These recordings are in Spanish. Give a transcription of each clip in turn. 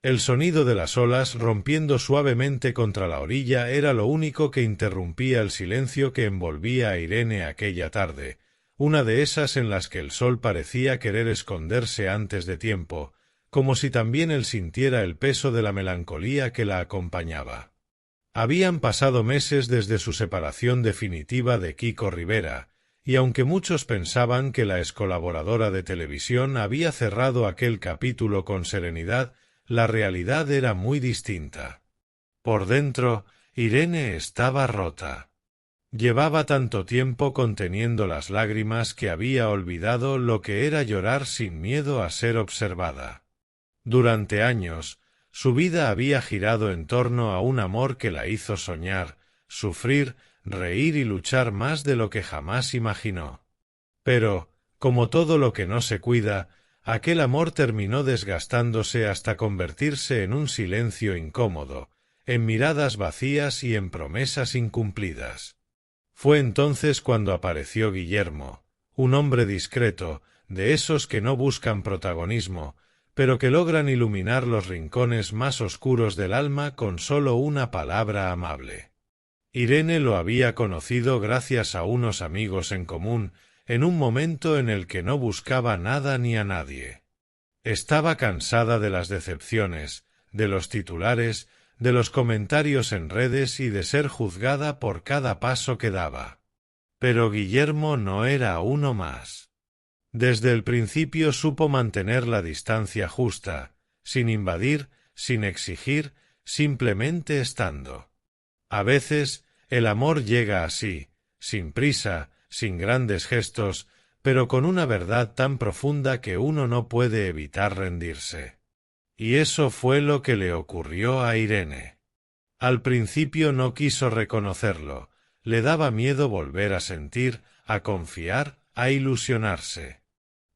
El sonido de las olas rompiendo suavemente contra la orilla era lo único que interrumpía el silencio que envolvía a Irene aquella tarde, una de esas en las que el sol parecía querer esconderse antes de tiempo, como si también él sintiera el peso de la melancolía que la acompañaba. Habían pasado meses desde su separación definitiva de Kiko Rivera, y aunque muchos pensaban que la excolaboradora de televisión había cerrado aquel capítulo con serenidad, la realidad era muy distinta. Por dentro, Irene estaba rota. Llevaba tanto tiempo conteniendo las lágrimas que había olvidado lo que era llorar sin miedo a ser observada. Durante años, su vida había girado en torno a un amor que la hizo soñar, sufrir, reír y luchar más de lo que jamás imaginó. Pero, como todo lo que no se cuida, aquel amor terminó desgastándose hasta convertirse en un silencio incómodo, en miradas vacías y en promesas incumplidas. Fue entonces cuando apareció Guillermo, un hombre discreto, de esos que no buscan protagonismo, pero que logran iluminar los rincones más oscuros del alma con solo una palabra amable. Irene lo había conocido gracias a unos amigos en común, en un momento en el que no buscaba nada ni a nadie. Estaba cansada de las decepciones, de los titulares, de los comentarios en redes y de ser juzgada por cada paso que daba. Pero Guillermo no era uno más. Desde el principio supo mantener la distancia justa, sin invadir, sin exigir, simplemente estando. A veces, el amor llega así, sin prisa, sin grandes gestos, pero con una verdad tan profunda que uno no puede evitar rendirse. Y eso fue lo que le ocurrió a Irene. Al principio no quiso reconocerlo, le daba miedo volver a sentir, a confiar, a ilusionarse.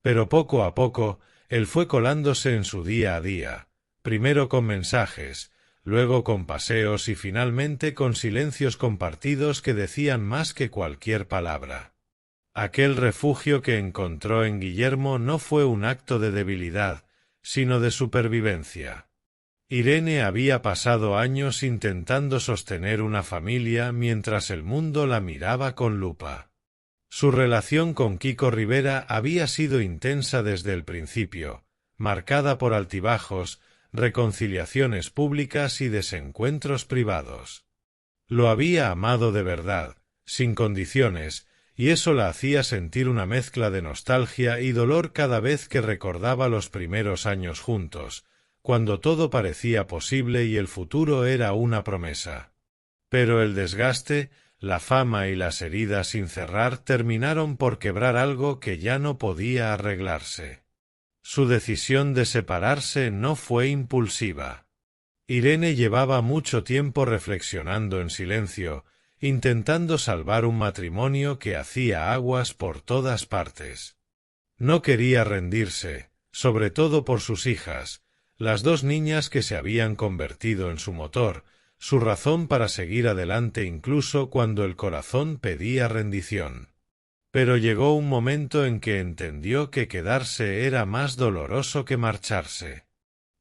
Pero poco a poco, él fue colándose en su día a día, primero con mensajes, luego con paseos y finalmente con silencios compartidos que decían más que cualquier palabra. Aquel refugio que encontró en Guillermo no fue un acto de debilidad, sino de supervivencia. Irene había pasado años intentando sostener una familia mientras el mundo la miraba con lupa. Su relación con Kiko Rivera había sido intensa desde el principio, marcada por altibajos, reconciliaciones públicas y desencuentros privados. Lo había amado de verdad, sin condiciones, y eso la hacía sentir una mezcla de nostalgia y dolor cada vez que recordaba los primeros años juntos, cuando todo parecía posible y el futuro era una promesa. Pero el desgaste, la fama y las heridas sin cerrar terminaron por quebrar algo que ya no podía arreglarse. Su decisión de separarse no fue impulsiva. Irene llevaba mucho tiempo reflexionando en silencio, intentando salvar un matrimonio que hacía aguas por todas partes. No quería rendirse, sobre todo por sus hijas, las dos niñas que se habían convertido en su motor, su razón para seguir adelante incluso cuando el corazón pedía rendición. Pero llegó un momento en que entendió que quedarse era más doloroso que marcharse.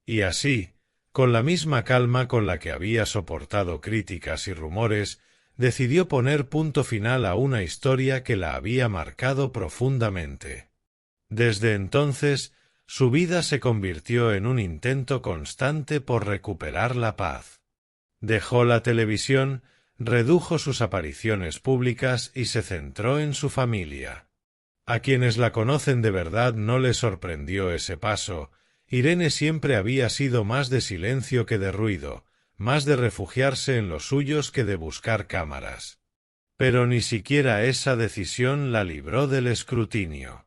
Y así, con la misma calma con la que había soportado críticas y rumores, decidió poner punto final a una historia que la había marcado profundamente. Desde entonces, su vida se convirtió en un intento constante por recuperar la paz. Dejó la televisión, redujo sus apariciones públicas y se centró en su familia. A quienes la conocen de verdad no les sorprendió ese paso. Irene siempre había sido más de silencio que de ruido, más de refugiarse en los suyos que de buscar cámaras. Pero ni siquiera esa decisión la libró del escrutinio.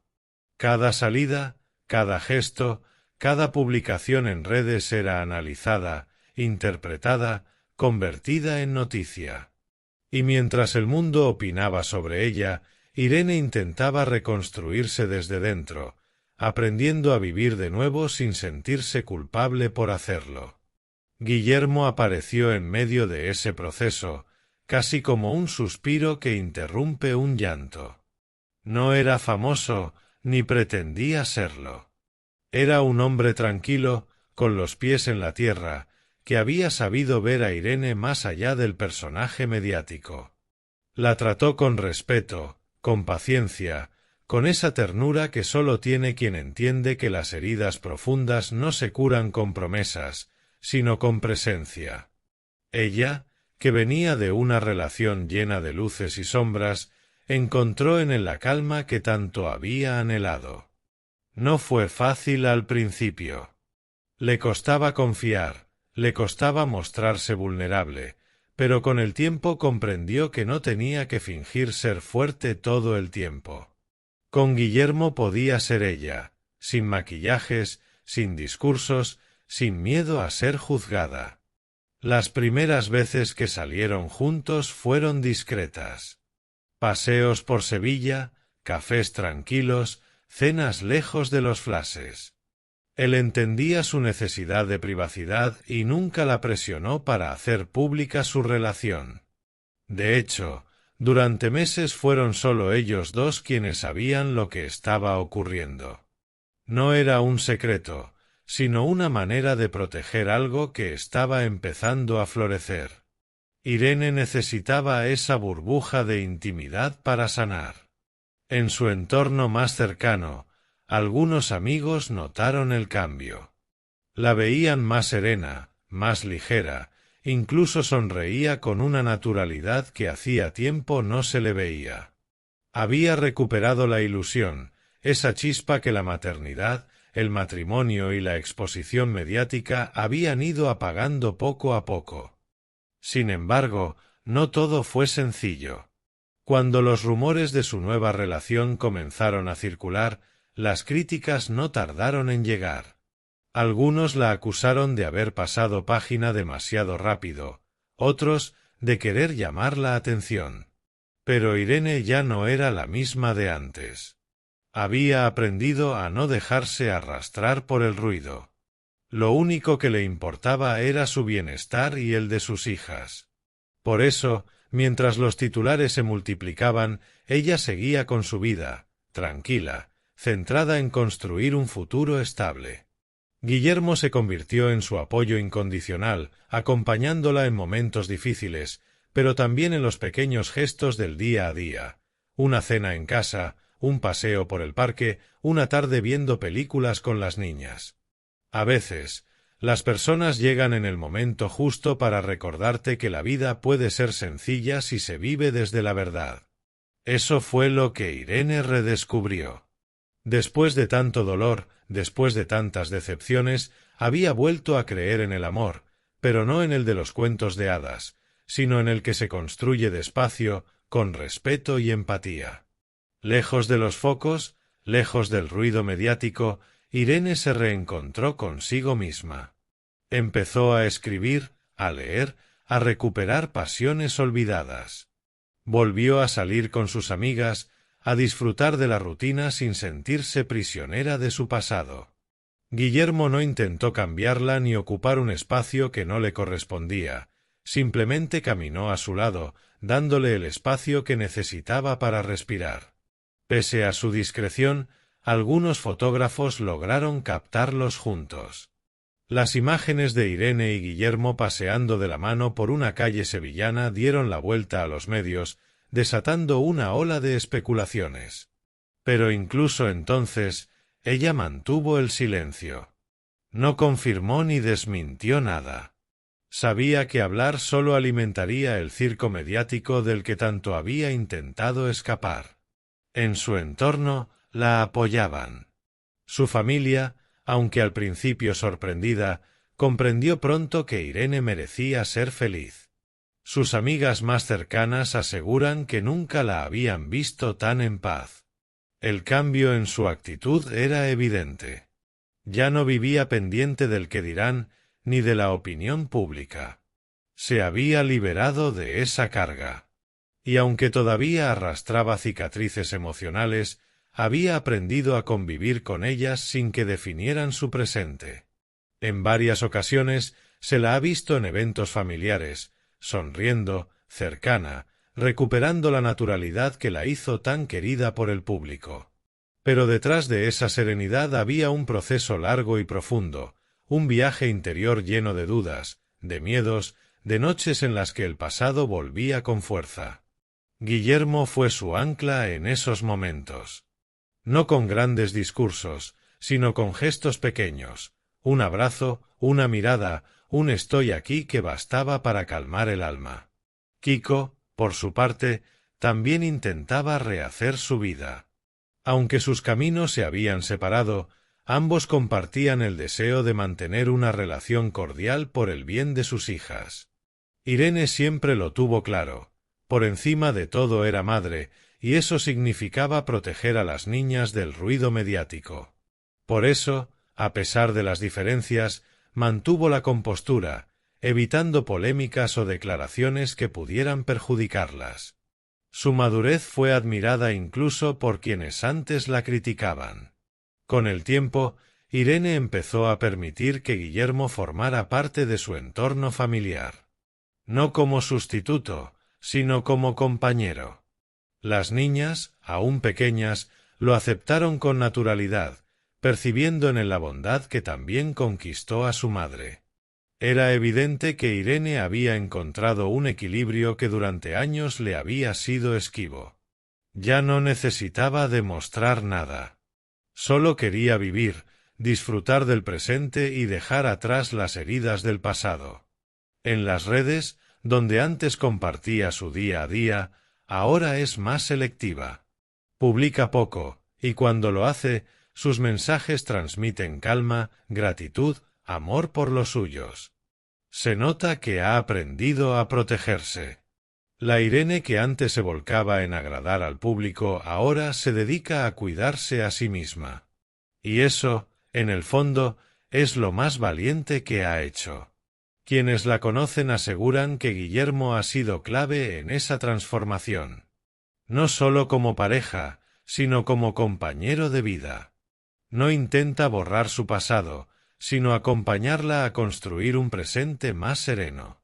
Cada salida, cada gesto, cada publicación en redes era analizada, interpretada, convertida en noticia. Y mientras el mundo opinaba sobre ella, Irene intentaba reconstruirse desde dentro, aprendiendo a vivir de nuevo sin sentirse culpable por hacerlo. Guillermo apareció en medio de ese proceso, casi como un suspiro que interrumpe un llanto. No era famoso, ni pretendía serlo. Era un hombre tranquilo, con los pies en la tierra, que había sabido ver a Irene más allá del personaje mediático. La trató con respeto, con paciencia, con esa ternura que sólo tiene quien entiende que las heridas profundas no se curan con promesas, sino con presencia. Ella, que venía de una relación llena de luces y sombras, encontró en él la calma que tanto había anhelado. No fue fácil al principio. Le costaba confiar, le costaba mostrarse vulnerable, pero con el tiempo comprendió que no tenía que fingir ser fuerte todo el tiempo. Con Guillermo podía ser ella, sin maquillajes, sin discursos, sin miedo a ser juzgada. Las primeras veces que salieron juntos fueron discretas. Paseos por Sevilla, cafés tranquilos, cenas lejos de los flashes. Él entendía su necesidad de privacidad y nunca la presionó para hacer pública su relación. De hecho, durante meses fueron solo ellos dos quienes sabían lo que estaba ocurriendo. No era un secreto, sino una manera de proteger algo que estaba empezando a florecer. Irene necesitaba esa burbuja de intimidad para sanar. En su entorno más cercano, algunos amigos notaron el cambio. La veían más serena, más ligera, incluso sonreía con una naturalidad que hacía tiempo no se le veía. Había recuperado la ilusión, esa chispa que la maternidad, el matrimonio y la exposición mediática habían ido apagando poco a poco. Sin embargo, no todo fue sencillo. Cuando los rumores de su nueva relación comenzaron a circular, las críticas no tardaron en llegar. Algunos la acusaron de haber pasado página demasiado rápido, otros de querer llamar la atención. Pero Irene ya no era la misma de antes. Había aprendido a no dejarse arrastrar por el ruido. Lo único que le importaba era su bienestar y el de sus hijas. Por eso, mientras los titulares se multiplicaban, ella seguía con su vida, tranquila, centrada en construir un futuro estable. Guillermo se convirtió en su apoyo incondicional, acompañándola en momentos difíciles, pero también en los pequeños gestos del día a día. Una cena en casa, un paseo por el parque, una tarde viendo películas con las niñas. A veces, las personas llegan en el momento justo para recordarte que la vida puede ser sencilla si se vive desde la verdad. Eso fue lo que Irene redescubrió. Después de tanto dolor, después de tantas decepciones, había vuelto a creer en el amor, pero no en el de los cuentos de hadas, sino en el que se construye despacio, con respeto y empatía. Lejos de los focos, lejos del ruido mediático, Irene se reencontró consigo misma. Empezó a escribir, a leer, a recuperar pasiones olvidadas. Volvió a salir con sus amigas, a disfrutar de la rutina sin sentirse prisionera de su pasado. Guillermo no intentó cambiarla ni ocupar un espacio que no le correspondía, simplemente caminó a su lado, dándole el espacio que necesitaba para respirar. Pese a su discreción, algunos fotógrafos lograron captarlos juntos. Las imágenes de Irene y Guillermo paseando de la mano por una calle sevillana dieron la vuelta a los medios, desatando una ola de especulaciones. Pero incluso entonces, ella mantuvo el silencio. No confirmó ni desmintió nada. Sabía que hablar solo alimentaría el circo mediático del que tanto había intentado escapar. En su entorno la apoyaban. Su familia, aunque al principio sorprendida, comprendió pronto que Irene merecía ser feliz. Sus amigas más cercanas aseguran que nunca la habían visto tan en paz. El cambio en su actitud era evidente. Ya no vivía pendiente del que dirán ni de la opinión pública. Se había liberado de esa carga. Y aunque todavía arrastraba cicatrices emocionales, había aprendido a convivir con ellas sin que definieran su presente. En varias ocasiones se la ha visto en eventos familiares, sonriendo, cercana, recuperando la naturalidad que la hizo tan querida por el público. Pero detrás de esa serenidad había un proceso largo y profundo, un viaje interior lleno de dudas, de miedos, de noches en las que el pasado volvía con fuerza. Guillermo fue su ancla en esos momentos. No con grandes discursos, sino con gestos pequeños, un abrazo, una mirada, un estoy aquí que bastaba para calmar el alma. Kiko, por su parte, también intentaba rehacer su vida. Aunque sus caminos se habían separado, ambos compartían el deseo de mantener una relación cordial por el bien de sus hijas. Irene siempre lo tuvo claro. Por encima de todo era madre, y eso significaba proteger a las niñas del ruido mediático. Por eso, a pesar de las diferencias, mantuvo la compostura, evitando polémicas o declaraciones que pudieran perjudicarlas. Su madurez fue admirada incluso por quienes antes la criticaban. Con el tiempo, Irene empezó a permitir que Guillermo formara parte de su entorno familiar. No como sustituto, sino como compañero. Las niñas, aún pequeñas, lo aceptaron con naturalidad, percibiendo en él la bondad que también conquistó a su madre. Era evidente que Irene había encontrado un equilibrio que durante años le había sido esquivo. Ya no necesitaba demostrar nada. Solo quería vivir, disfrutar del presente y dejar atrás las heridas del pasado. En las redes, donde antes compartía su día a día, ahora es más selectiva. Publica poco, y cuando lo hace, sus mensajes transmiten calma, gratitud, amor por los suyos. Se nota que ha aprendido a protegerse. La Irene que antes se volcaba en agradar al público ahora se dedica a cuidarse a sí misma. Y eso, en el fondo, es lo más valiente que ha hecho. Quienes la conocen aseguran que Guillermo ha sido clave en esa transformación. No solo como pareja, sino como compañero de vida. No intenta borrar su pasado, sino acompañarla a construir un presente más sereno.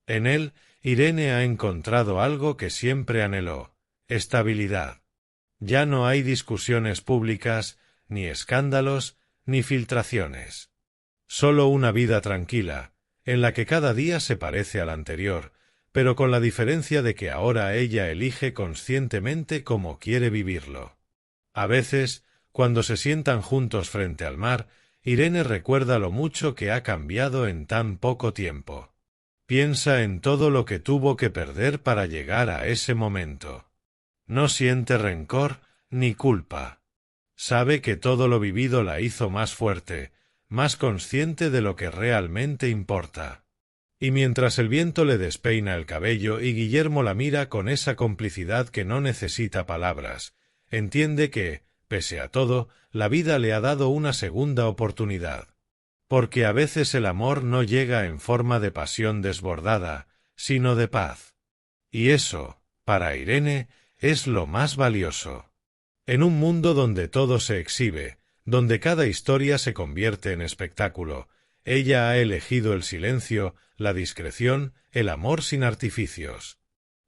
En él, Irene ha encontrado algo que siempre anheló: estabilidad. Ya no hay discusiones públicas, ni escándalos, ni filtraciones. Solo una vida tranquila, en la que cada día se parece al anterior, pero con la diferencia de que ahora ella elige conscientemente cómo quiere vivirlo. A veces, cuando se sientan juntos frente al mar, Irene recuerda lo mucho que ha cambiado en tan poco tiempo. Piensa en todo lo que tuvo que perder para llegar a ese momento. No siente rencor ni culpa. Sabe que todo lo vivido la hizo más fuerte, más consciente de lo que realmente importa. Y mientras el viento le despeina el cabello y Guillermo la mira con esa complicidad que no necesita palabras, entiende que, pese a todo, la vida le ha dado una segunda oportunidad. Porque a veces el amor no llega en forma de pasión desbordada, sino de paz. Y eso, para Irene, es lo más valioso. En un mundo donde todo se exhibe, donde cada historia se convierte en espectáculo, ella ha elegido el silencio, la discreción, el amor sin artificios.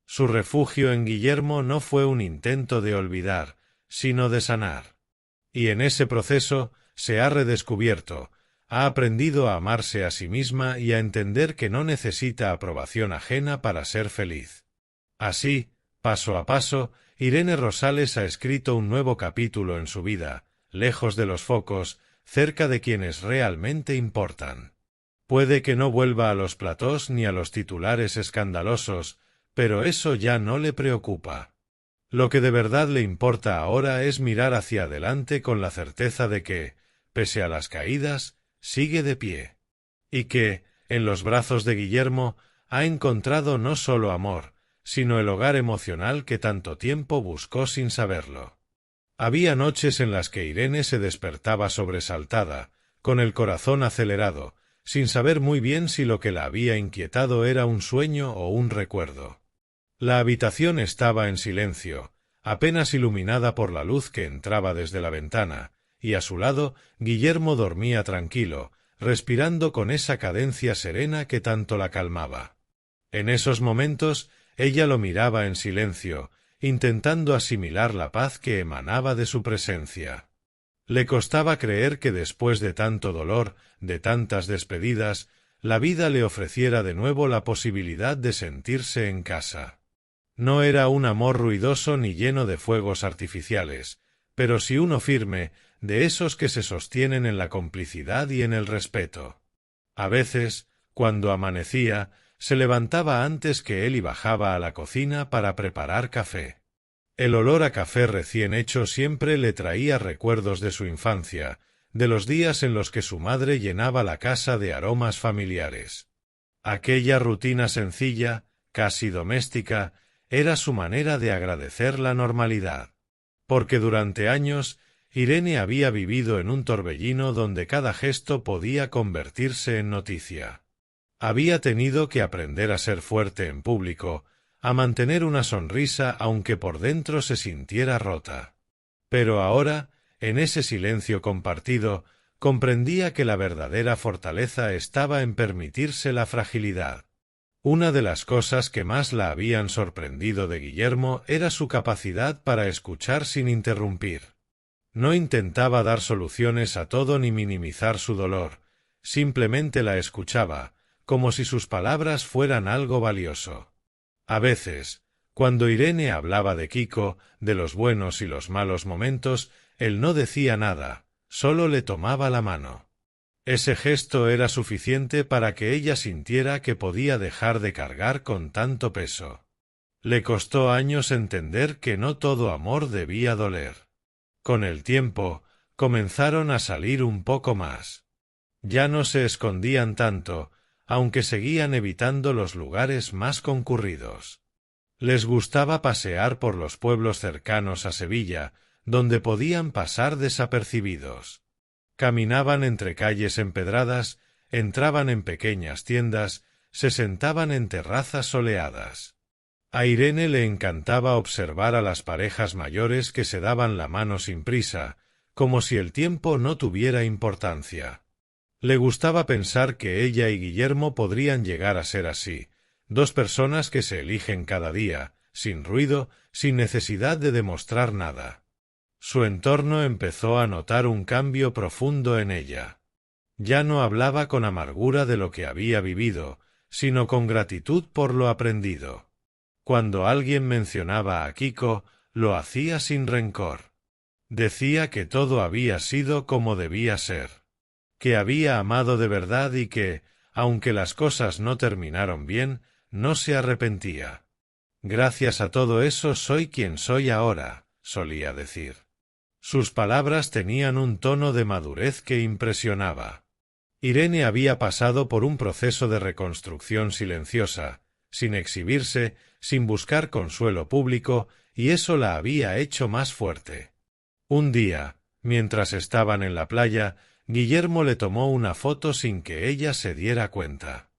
Su refugio en Guillermo no fue un intento de olvidar, sino de sanar. Y en ese proceso se ha redescubierto, ha aprendido a amarse a sí misma y a entender que no necesita aprobación ajena para ser feliz. Así, paso a paso, Irene Rosales ha escrito un nuevo capítulo en su vida, lejos de los focos, cerca de quienes realmente importan. Puede que no vuelva a los platós ni a los titulares escandalosos, pero eso ya no le preocupa. Lo que de verdad le importa ahora es mirar hacia adelante con la certeza de que, pese a las caídas, sigue de pie. Y que, en los brazos de Guillermo, ha encontrado no solo amor, sino el hogar emocional que tanto tiempo buscó sin saberlo. Había noches en las que Irene se despertaba sobresaltada, con el corazón acelerado, sin saber muy bien si lo que la había inquietado era un sueño o un recuerdo. La habitación estaba en silencio, apenas iluminada por la luz que entraba desde la ventana, y a su lado Guillermo dormía tranquilo, respirando con esa cadencia serena que tanto la calmaba. En esos momentos ella lo miraba en silencio, intentando asimilar la paz que emanaba de su presencia. Le costaba creer que después de tanto dolor, de tantas despedidas, la vida le ofreciera de nuevo la posibilidad de sentirse en casa. No era un amor ruidoso ni lleno de fuegos artificiales, pero sí uno firme, de esos que se sostienen en la complicidad y en el respeto. A veces, cuando amanecía, se levantaba antes que él y bajaba a la cocina para preparar café. El olor a café recién hecho siempre le traía recuerdos de su infancia, de los días en los que su madre llenaba la casa de aromas familiares. Aquella rutina sencilla, casi doméstica, era su manera de agradecer la normalidad. Porque durante años Irene había vivido en un torbellino donde cada gesto podía convertirse en noticia. Había tenido que aprender a ser fuerte en público, a mantener una sonrisa aunque por dentro se sintiera rota. Pero ahora, en ese silencio compartido, comprendía que la verdadera fortaleza estaba en permitirse la fragilidad. Una de las cosas que más la habían sorprendido de Guillermo era su capacidad para escuchar sin interrumpir. No intentaba dar soluciones a todo ni minimizar su dolor, simplemente la escuchaba, como si sus palabras fueran algo valioso. A veces, cuando Irene hablaba de Kiko, de los buenos y los malos momentos, él no decía nada, solo le tomaba la mano. Ese gesto era suficiente para que ella sintiera que podía dejar de cargar con tanto peso. Le costó años entender que no todo amor debía doler. Con el tiempo, comenzaron a salir un poco más. Ya no se escondían tanto, aunque seguían evitando los lugares más concurridos. Les gustaba pasear por los pueblos cercanos a Sevilla, donde podían pasar desapercibidos. Caminaban entre calles empedradas, entraban en pequeñas tiendas, se sentaban en terrazas soleadas. A Irene le encantaba observar a las parejas mayores que se daban la mano sin prisa, como si el tiempo no tuviera importancia. Le gustaba pensar que ella y Guillermo podrían llegar a ser así, dos personas que se eligen cada día, sin ruido, sin necesidad de demostrar nada. Su entorno empezó a notar un cambio profundo en ella. Ya no hablaba con amargura de lo que había vivido, sino con gratitud por lo aprendido. Cuando alguien mencionaba a Kiko, lo hacía sin rencor. Decía que todo había sido como debía ser. Que había amado de verdad y que, aunque las cosas no terminaron bien, no se arrepentía. Gracias a todo eso soy quien soy ahora, solía decir. Sus palabras tenían un tono de madurez que impresionaba. Irene había pasado por un proceso de reconstrucción silenciosa, sin exhibirse, sin buscar consuelo público, y eso la había hecho más fuerte. Un día, mientras estaban en la playa, Guillermo le tomó una foto sin que ella se diera cuenta.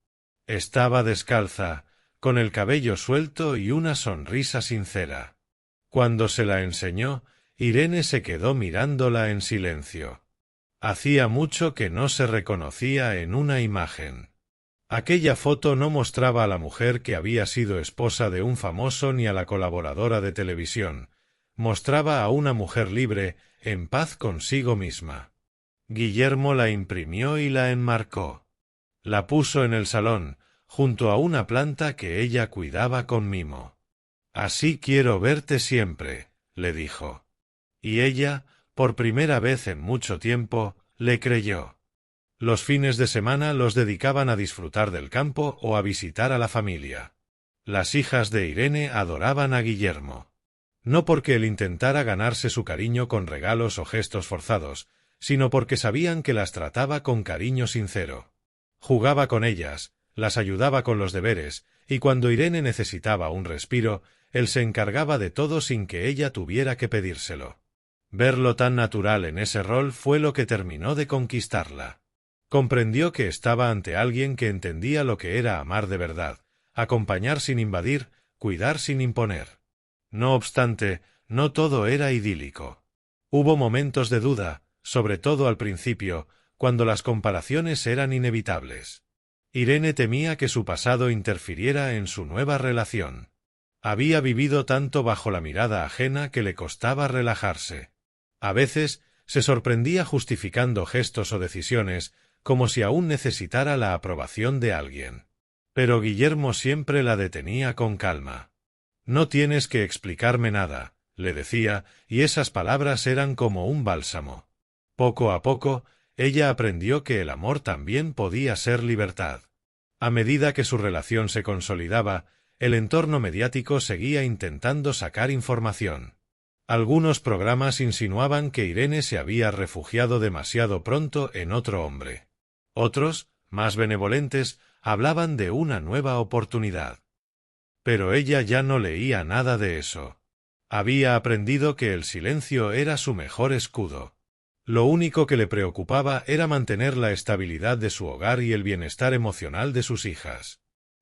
Estaba descalza, con el cabello suelto y una sonrisa sincera. Cuando se la enseñó, Irene se quedó mirándola en silencio. Hacía mucho que no se reconocía en una imagen. Aquella foto no mostraba a la mujer que había sido esposa de un famoso ni a la colaboradora de televisión. Mostraba a una mujer libre, en paz consigo misma. Guillermo la imprimió y la enmarcó. La puso en el salón, junto a una planta que ella cuidaba con mimo. «Así quiero verte siempre», le dijo. Y ella, por primera vez en mucho tiempo, le creyó. Los fines de semana los dedicaban a disfrutar del campo o a visitar a la familia. Las hijas de Irene adoraban a Guillermo. No porque él intentara ganarse su cariño con regalos o gestos forzados, sino porque sabían que las trataba con cariño sincero. Jugaba con ellas, las ayudaba con los deberes, y cuando Irene necesitaba un respiro, él se encargaba de todo sin que ella tuviera que pedírselo. Verlo tan natural en ese rol fue lo que terminó de conquistarla. Comprendió que estaba ante alguien que entendía lo que era amar de verdad, acompañar sin invadir, cuidar sin imponer. No obstante, no todo era idílico. Hubo momentos de duda, sobre todo al principio, cuando las comparaciones eran inevitables. Irene temía que su pasado interfiriera en su nueva relación. Había vivido tanto bajo la mirada ajena que le costaba relajarse. A veces Se sorprendía justificando gestos o decisiones como si aún necesitara la aprobación de alguien. Pero Guillermo siempre la detenía con calma. «No tienes que explicarme nada», le decía, y esas palabras eran como un bálsamo. Poco a poco, ella aprendió que el amor también podía ser libertad. A medida que su relación se consolidaba, el entorno mediático seguía intentando sacar información. Algunos programas insinuaban que Irene se había refugiado demasiado pronto en otro hombre. Otros, más benevolentes, hablaban de una nueva oportunidad. Pero ella ya no leía nada de eso. Había aprendido que el silencio era su mejor escudo. Lo único que le preocupaba era mantener la estabilidad de su hogar y el bienestar emocional de sus hijas.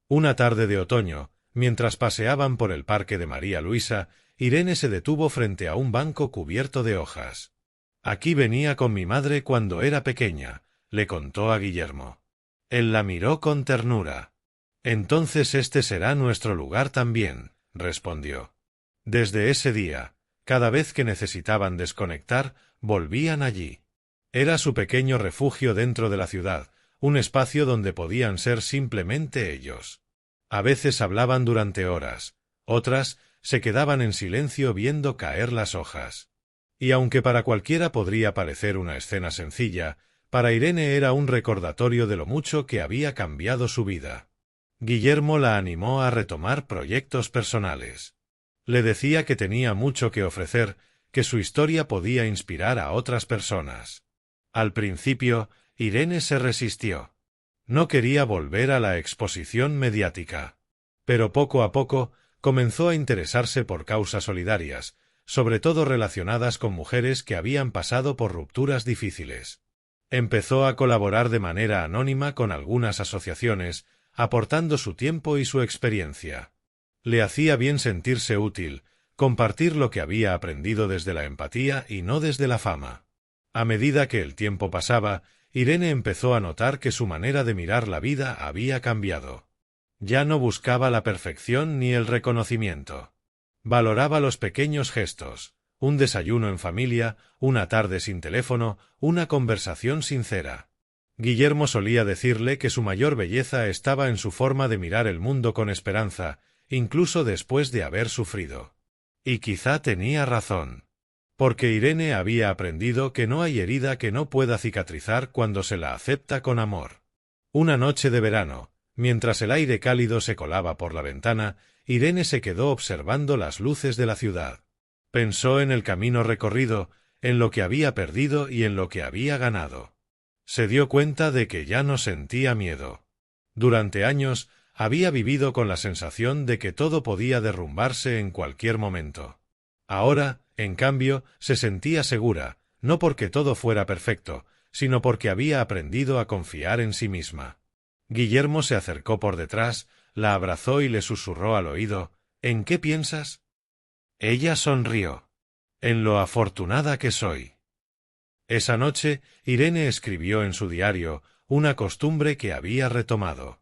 Una tarde de otoño, mientras paseaban por el parque de María Luisa, Irene se detuvo frente a un banco cubierto de hojas. «Aquí venía con mi madre cuando era pequeña», le contó a Guillermo. Él la miró con ternura. «Entonces este será nuestro lugar también», respondió. Desde ese día, cada vez que necesitaban desconectar, volvían allí. Era su pequeño refugio dentro de la ciudad, un espacio donde podían ser simplemente ellos. A veces hablaban durante horas, otras se quedaban en silencio viendo caer las hojas. Y aunque para cualquiera podría parecer una escena sencilla, para Irene era un recordatorio de lo mucho que había cambiado su vida. Guillermo la animó a retomar proyectos personales. Le decía que tenía mucho que ofrecer, que su historia podía inspirar a otras personas. Al principio, Irene se resistió. No quería volver a la exposición mediática. Pero poco a poco comenzó a interesarse por causas solidarias, sobre todo relacionadas con mujeres que habían pasado por rupturas difíciles. Empezó a colaborar de manera anónima con algunas asociaciones, aportando su tiempo y su experiencia. Le hacía bien sentirse útil, compartir lo que había aprendido desde la empatía y no desde la fama. A medida que el tiempo pasaba, Irene empezó a notar que su manera de mirar la vida había cambiado. Ya no buscaba la perfección ni el reconocimiento. Valoraba los pequeños gestos, un desayuno en familia, una tarde sin teléfono, una conversación sincera. Guillermo solía decirle que su mayor belleza estaba en su forma de mirar el mundo con esperanza, incluso después de haber sufrido. Y quizá tenía razón. Porque Irene había aprendido que no hay herida que no pueda cicatrizar cuando se la acepta con amor. Una noche de verano, mientras el aire cálido se colaba por la ventana, Irene se quedó observando las luces de la ciudad. Pensó en el camino recorrido, en lo que había perdido y en lo que había ganado. Se dio cuenta de que ya no sentía miedo. Durante años había vivido con la sensación de que todo podía derrumbarse en cualquier momento. Ahora, en cambio, se sentía segura, no porque todo fuera perfecto, sino porque había aprendido a confiar en sí misma. Guillermo se acercó por detrás, la abrazó y le susurró al oído: «¿En qué piensas?» Ella sonrió. «En lo afortunada que soy». Esa noche, Irene escribió en su diario, una costumbre que había retomado.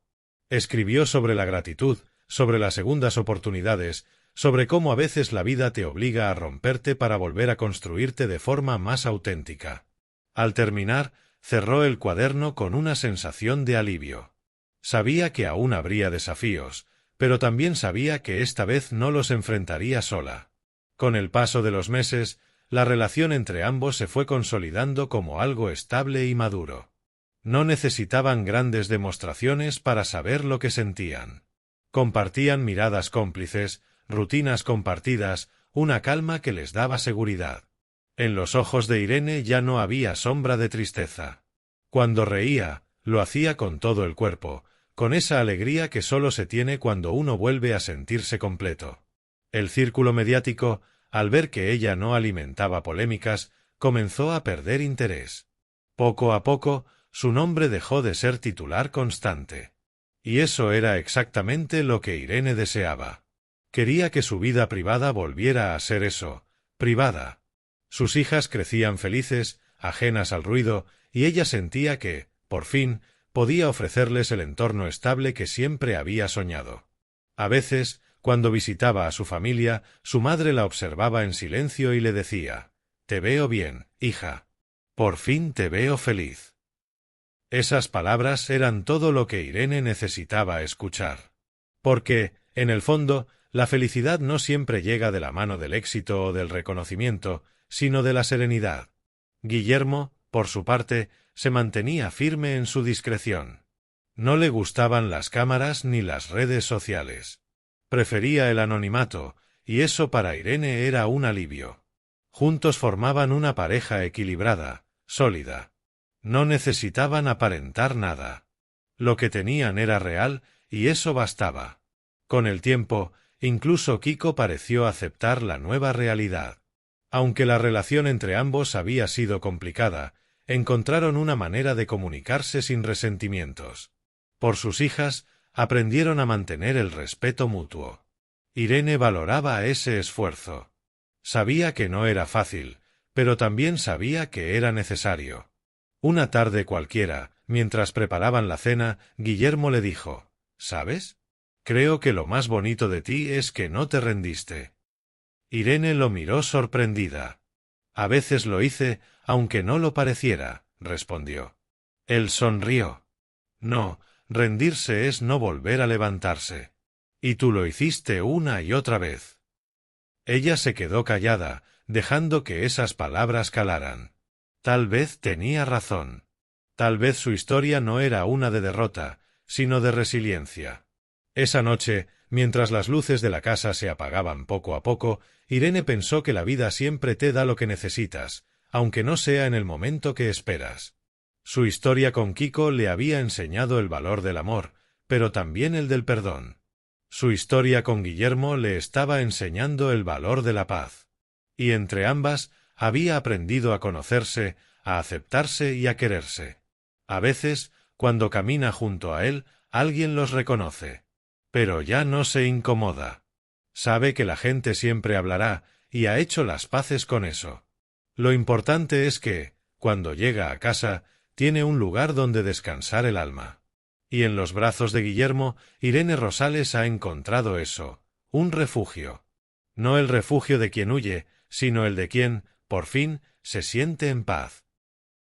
Escribió sobre la gratitud, sobre las segundas oportunidades, sobre cómo a veces la vida te obliga a romperte para volver a construirte de forma más auténtica. Al terminar, cerró el cuaderno con una sensación de alivio. Sabía que aún habría desafíos, pero también sabía que esta vez no los enfrentaría sola. Con el paso de los meses, la relación entre ambos se fue consolidando como algo estable y maduro. No necesitaban grandes demostraciones para saber lo que sentían. Compartían miradas cómplices, rutinas compartidas, una calma que les daba seguridad. En los ojos de Irene ya no había sombra de tristeza. Cuando reía, lo hacía con todo el cuerpo, con esa alegría que solo se tiene cuando uno vuelve a sentirse completo. El círculo mediático, al ver que ella no alimentaba polémicas, comenzó a perder interés. Poco a poco, su nombre dejó de ser titular constante. Y eso era exactamente lo que Irene deseaba. Quería que su vida privada volviera a ser eso, privada. Sus hijas crecían felices, ajenas al ruido, y ella sentía que, por fin, podía ofrecerles el entorno estable que siempre había soñado. A veces, cuando visitaba a su familia, su madre la observaba en silencio y le decía: «Te veo bien, hija». Por fin te veo feliz. Esas palabras eran todo lo que Irene necesitaba escuchar. Porque, en el fondo, la felicidad no siempre llega de la mano del éxito o del reconocimiento, sino de la serenidad. Guillermo, por su parte, se mantenía firme en su discreción. No le gustaban las cámaras ni las redes sociales. Prefería el anonimato, y eso para Irene era un alivio. Juntos formaban una pareja equilibrada, sólida. No necesitaban aparentar nada. Lo que tenían era real, y eso bastaba. Con el tiempo, incluso Kiko pareció aceptar la nueva realidad. Aunque la relación entre ambos había sido complicada, encontraron una manera de comunicarse sin resentimientos. Por sus hijas, aprendieron a mantener el respeto mutuo. Irene valoraba ese esfuerzo. Sabía que no era fácil, pero también sabía que era necesario. Una tarde cualquiera, mientras preparaban la cena, Guillermo le dijo: «¿Sabes? Creo que lo más bonito de ti es que no te rendiste». Irene lo miró sorprendida. «A veces lo hice, aunque no lo pareciera», respondió. Él sonrió. «No, rendirse es no volver a levantarse. Y tú lo hiciste una y otra vez». Ella se quedó callada, dejando que esas palabras calaran. Tal vez tenía razón. Tal vez su historia no era una de derrota, sino de resiliencia. Esa noche, mientras las luces de la casa se apagaban poco a poco, Irene pensó que la vida siempre te da lo que necesitas, aunque no sea en el momento que esperas. Su historia con Kiko le había enseñado el valor del amor, pero también el del perdón. Su historia con Guillermo le estaba enseñando el valor de la paz. Y entre ambas había aprendido a conocerse, a aceptarse y a quererse. A veces, cuando camina junto a él, alguien los reconoce. Pero ya no se incomoda. Sabe que la gente siempre hablará, y ha hecho las paces con eso. Lo importante es que, cuando llega a casa, tiene un lugar donde descansar el alma. Y en los brazos de Guillermo, Irene Rosales ha encontrado eso, un refugio. No el refugio de quien huye, sino el de quien, por fin, se siente en paz.